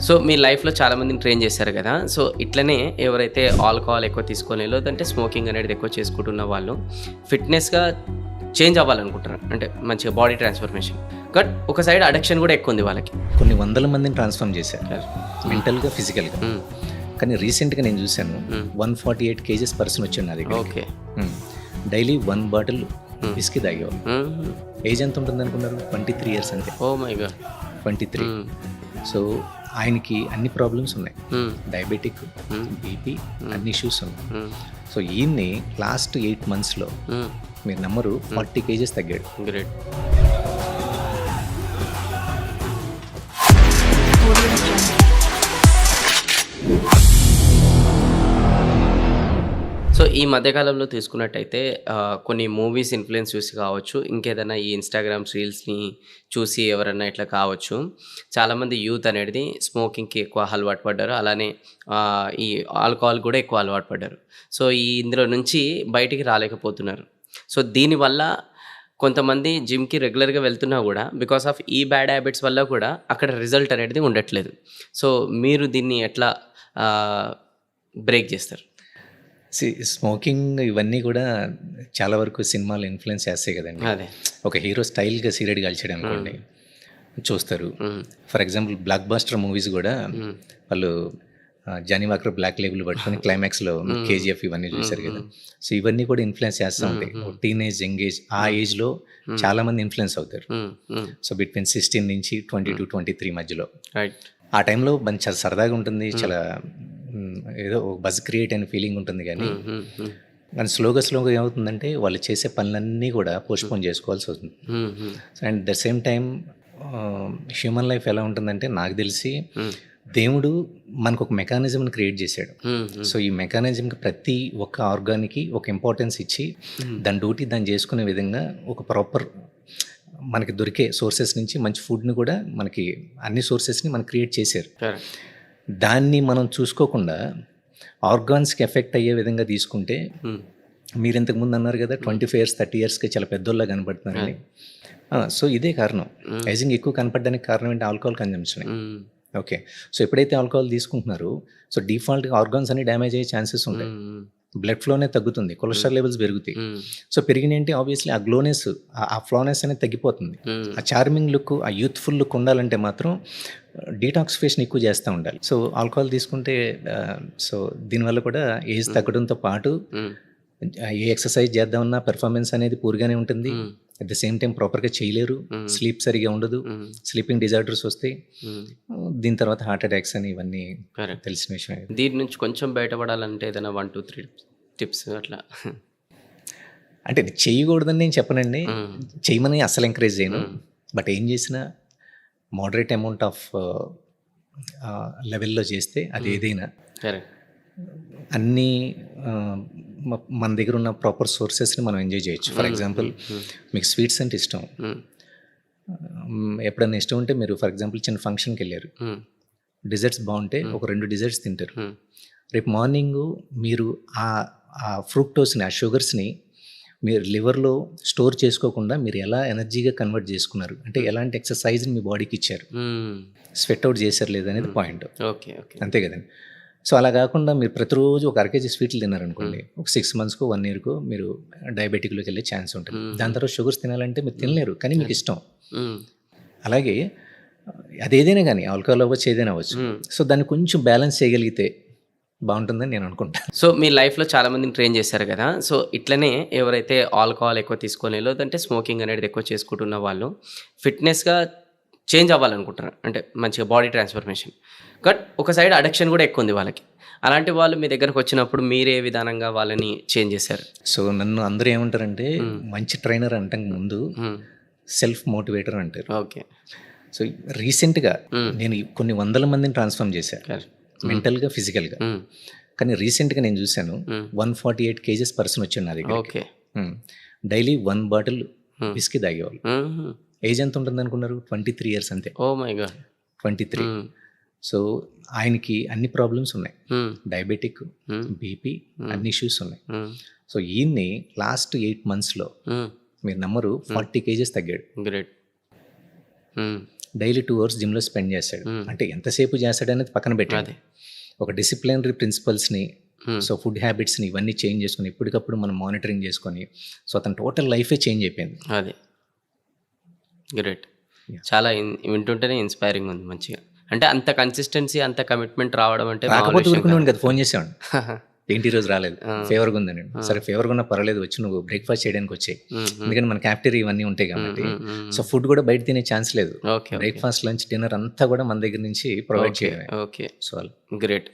So మీ లైఫ్‌లో చాలామందిని train చేశారు కదా! సో ఇట్లనే ఎవరైతే ఆల్కహాల్ ఎక్కువ తీసుకొని లేదంటే స్మోకింగ్ అనేది ఎక్కువ చేసుకుంటున్న వాళ్ళు ఫిట్‌నెస్‌గా చేంజ్ అవ్వాలనుకుంటారు. అంటే మంచిగా బాడీ ట్రాన్స్‌ఫర్మేషన్. బట్ ఒక సైడ్ అడిక్షన్ కూడా ఎక్కువుంది వాళ్ళకి. కొన్ని వందల మందిని ట్రాన్స్ఫార్మ్ చేశారు మెంటల్గా, ఫిజికల్గా. హ్మ్. కానీ రీసెంట్గా నేను చూశాను 148 కేజెస్ పర్సన్ వచ్చాడు నా దగ్గర. ఓకే. డైలీ 1 బాటిల్ విస్కీ తాగేవాళ్ళు. హుహు. ఏజ్ ఎంత ఉంటుంది అనుకున్నారు? 23 ఇయర్స్ అంతే. Oh my God! 23. హ్మ్. సో ఆయనకి అన్ని ప్రాబ్లమ్స్ ఉన్నాయి. హ్మ్. Diabetic, Hmm. బీపీ, అన్ని ఇష్యూస్ ఉన్నాయి. హ్మ్. సో ఈయన్ని లాస్ట్ 8 monthsలో హ్మ్. మీరు నమ్మరు 40 కేజెస్ తగ్గాడు. గ్రేట్. సో ఈ మధ్యకాలంలో తీసుకున్నట్టయితే కొన్ని మూవీస్ ఇన్‌ఫ్లుయెన్స్ చూసి కావచ్చు, ఇంకేదైనా ఈ ఇన్‌స్టాగ్రామ్ రీల్స్‌ని చూసి ఎవరన్నా ఇట్లా కావచ్చు. చాలామంది యూత్ అనేది స్మోకింగ్‌కి ఎక్కువ అలవాటు పడ్డారు. అలానే ఈ ఆల్కహాల్ కూడా ఎక్కువ అలవాటు పడ్డారు. సో ఇందులో నుంచి బయటికి రాలేకపోతున్నారు. సో దీనివల్ల కొంతమంది జిమ్‌కి రెగ్యులర్‌గా వెళ్తున్నా కూడా బికాస్ ఆఫ్ ఈ బ్యాడ్ హ్యాబిట్స్ వల్ల కూడా అక్కడ రిజల్ట్ అనేది ఉండట్లేదు. సో మీరు దీన్ని ఎట్లా బ్రేక్ చేస్తారు? స్మోకింగ్ ఇవన్నీ కూడా చాలా వరకు సినిమాలు ఇన్ఫ్లుయెన్స్ చేస్తాయి కదండి. అదే. ఒక హీరో స్టైల్గా సిగరెట్ కాల్చాడు అనుకోండి, చూస్తారు. For example block buster movies కూడా వాళ్ళు జానీ వాకర్ బ్లాక్ లేబుల్ పట్టుకొని క్లైమాక్స్లో కేజీఎఫ్ ఇవన్నీ చూశారు కదా. సో ఇవన్నీ కూడా ఇన్ఫ్లుయెన్స్ చేస్తూ ఉంటాయి. టీనేజ్, యంగేజ్ ఆ ఏజ్లో చాలామంది ఇన్ఫ్లుయెన్స్ అవుతారు. సో బిట్వీన్ 16 నుంచి 22, 23 మధ్యలో. రైట్. ఆ టైంలో మంచి చాలా సరదాగా ఉంటుంది, చాలా ఏదో బజ్ క్రియేట్ అయిన ఫీలింగ్ ఉంటుంది. కానీ స్లోగా ఏమవుతుందంటే వాళ్ళు చేసే పనులన్నీ కూడా పోస్ట్పోన్ చేసుకోవాల్సి వస్తుంది. And the same time human life ఎలా ఉంటుందంటే నాకు తెలిసి దేవుడు మనకు ఒక మెకానిజంని క్రియేట్ చేశాడు. సో ఈ మెకానిజంకి ప్రతి ఒక్క ఆర్గానికి ఒక ఇంపార్టెన్స్ ఇచ్చి దాని డ్యూటీ దాన్ని చేసుకునే విధంగా ఒక ప్రాపర్ మనకి దొరికే సోర్సెస్ నుంచి మంచి ఫుడ్ని కూడా మనకి అన్ని సోర్సెస్ని మనకి క్రియేట్ చేశారు. దాన్ని మనం చూసుకోకుండా ఆర్గాన్స్కి ఎఫెక్ట్ అయ్యే విధంగా తీసుకుంటే మీరు ఇంతకుముందు అన్నారు కదా 25 years 30 yearsకి చాలా పెద్దోళ్ళ కనపడుతున్నారని. సో ఇదే కారణం. ఏజింగ్ ఎక్కువ కనపడడానికి కారణం ఏంటి? Alcohol consumption. ఓకే. సో ఎప్పుడైతే ఆల్కహాల్ తీసుకుంటున్నారో సో డిఫాల్ట్గా ఆర్గాన్స్ అన్ని డ్యామేజ్ అయ్యే ఛాన్సెస్ ఉంటాయి. బ్లడ్ ఫ్లోనే తగ్గుతుంది, కొలెస్ట్రాల్ లెవెల్స్ పెరుగుతాయి. సో పెరిగినేంటి ఆబ్వియస్లీ ఆ గ్లోనెస్, ఆ ఫ్లోనెస్ అనేది తగ్గిపోతుంది. ఆ చార్మింగ్ లుక్, ఆ యూత్ఫుల్ లుక్ ఉండాలంటే మాత్రం డీటాక్సిఫికేషన్ ఎక్కువ చేస్తూ ఉండాలి. సో ఆల్కహాల్ తీసుకుంటే సో దీనివల్ల కూడా ఏజ్ తగ్గడంతో పాటు ఏ ఎక్సర్సైజ్ చేద్దామన్నా పెర్ఫార్మెన్స్ అనేది పూర్గానే ఉంటుంది. అట్ ద సేమ్ టైం ప్రాపర్గా చేయలేరు, స్లీప్ సరిగా ఉండదు, స్లీపింగ్ డిజార్డర్స్ వస్తాయి. దీని తర్వాత హార్ట్ అటాక్స్ అని ఇవన్నీ తెలిసిన విషయం. దీని నుంచి కొంచెం బయటపడాలంటే ఏదైనా 1, 2, 3 టిప్స్ అట్లా? అంటే చేయకూడదని నేను చెప్పనండి, చేయమని అస్సలు ఎంకరేజ్ చేయను. బట్ ఏం చేసినా మోడరేట్ అమౌంట్ ఆఫ్ లెవెల్లో చేస్తే అది ఏదైనా అన్నీ మన దగ్గర ఉన్న ప్రాపర్ సోర్సెస్ని మనం ఎంజాయ్ చేయొచ్చు. ఫర్ ఎగ్జాంపుల్ మీకు స్వీట్స్ అంటే ఇష్టం, ఎప్పుడైనా ఇష్టం ఉంటే మీరు ఫర్ ఎగ్జాంపుల్ చిన్న ఫంక్షన్కి వెళ్ళారు, డిజర్ట్స్ బాగుంటే ఒక 2 డిజర్ట్స్ తింటారు. రేపు మార్నింగ్ మీరు ఆ ఫ్రూక్టోస్ని, ఆ షుగర్స్ని మీరు లివర్లో స్టోర్ చేసుకోకుండా మీరు ఎలా ఎనర్జీగా కన్వర్ట్ చేసుకున్నారు, అంటే ఎలాంటి ఎక్సర్సైజ్ని మీ బాడీకి ఇచ్చారు, స్వెట్ అవుట్ చేశారు లేదు అనేది పాయింట్. ఓకే. అంతే కదండి. సో అలా కాకుండా మీరు ప్రతిరోజు ఒక 1 kg స్వీట్లు తిన్నారనుకోండి, ఒక 6 monthsకో 1 yearకో మీరు డయాబెటిక్లోకి వెళ్ళే ఛాన్స్ ఉంటుంది. దాని తర్వాత షుగర్స్ తినాలంటే మీరు తినలేరు, కానీ మీకు ఇష్టం. అలాగే అదేదైనా కానీ ఆల్కహాల్ అవ్వచ్చు, ఏదైనా అవ్వచ్చు. సో దాన్ని కొంచెం బ్యాలెన్స్ చేయగలిగితే బాగుంటుందని నేను అనుకుంటాను. సో మీ లైఫ్లో చాలామందిని ట్రైన్ చేశారు కదా. సో ఇట్లనే ఎవరైతే ఆల్కహాల్ ఎక్కువ తీసుకొని లేదంటే స్మోకింగ్ అనేది ఎక్కువ చేసుకుంటున్న వాళ్ళు ఫిట్నెస్గా చేంజ్ అవ్వాలనుకుంటారు. అంటే మంచిగా బాడీ ట్రాన్స్ఫర్మేషన్. బట్ ఒక సైడ్ అడిక్షన్ కూడా ఎక్కువ ఉంది వాళ్ళకి. అలాంటి వాళ్ళు మీ దగ్గరకు వచ్చినప్పుడు మీరే విధానంగా వాళ్ళని చేంజ్ చేశారు? సో నన్ను అందరూ ఏమంటారంటే మంచి ట్రైనర్ అంటాం ముందు సెల్ఫ్ మోటివేటర్ అంటారు. ఓకే. సో రీసెంట్గా నేను కొన్ని వందల మందిని ట్రాన్స్ఫార్మ్ చేశాను మెంటల్గా, ఫిజికల్గా. కానీ రీసెంట్గా నేను చూశాను 148 కేజెస్ పర్సన్ వచ్చాడు నా దగ్గర. ఓకే. డైలీ 1 బాటిల్ విస్కీ తాగేవాళ్ళు. ఏజ్ ఎంత ఉంటుంది అనుకున్నారు? 23 years అంతే. Oh my God! 23. సో ఆయనకి అన్ని ప్రాబ్లమ్స్ ఉన్నాయి, డయాబెటిక్, బీపీ, అన్ని ఇష్యూస్ ఉన్నాయి. సో ఈయన్ని లాస్ట్ 8 monthsలో మీరు నమ్మరు 40 కేజెస్ తగ్గాడు. గ్రేట్. డైలీ 2 అవర్స్ జిమ్లో స్పెండ్ చేస్తాడు. అంటే ఎంతసేపు చేస్తాడు అనేది పక్కన పెట్టాడు. అదే. ఒక డిసిప్లినరీ ప్రిన్సిపల్స్ని, హ్మ్. సో ఫుడ్ హ్యాబిట్స్ని ఇవన్నీ చేంజ్ చేసుకొని ఎప్పటికప్పుడు మనం మానిటరింగ్ చేసుకొని, సో అతని టోటల్ లైఫే చేంజ్ అయిపోయింది. అది. గ్రేట్. Yeah. చాలా వింటుంటేనే ఇన్స్పైరింగ్ ఉంది మంచిగా. అంటే అంత కన్సిస్టెన్సీ, అంత కమిట్మెంట్ రావడం అంటే మామూలు రాకపోతే విషయం ఊరుకునేవాడిని కాదు. కదా, ఫోన్ చేసేవాడిని. ఏంటి ఈరోజు రాలేదు, ఫేవర్గా ఉందని. సరే ఫేవర్గా ఉన్నా పర్వాలేదు, వచ్చి నువ్వు బ్రేక్ఫాస్ట్ చేయడానికి వచ్చాయి. ఎందుకంటే మన క్యాఫ్టేరియా ఇవన్నీ ఉంటాయి కాబట్టి, సో ఫుడ్ కూడా బయట తినే ఛాన్స్ లేదు. ఓకే. బ్రేక్ఫాస్ట్, లంచ్, డిన్నర్ అంతా కూడా మన దగ్గర నుంచి ప్రొవైడ్ చేయడమే. ఓకే. So great.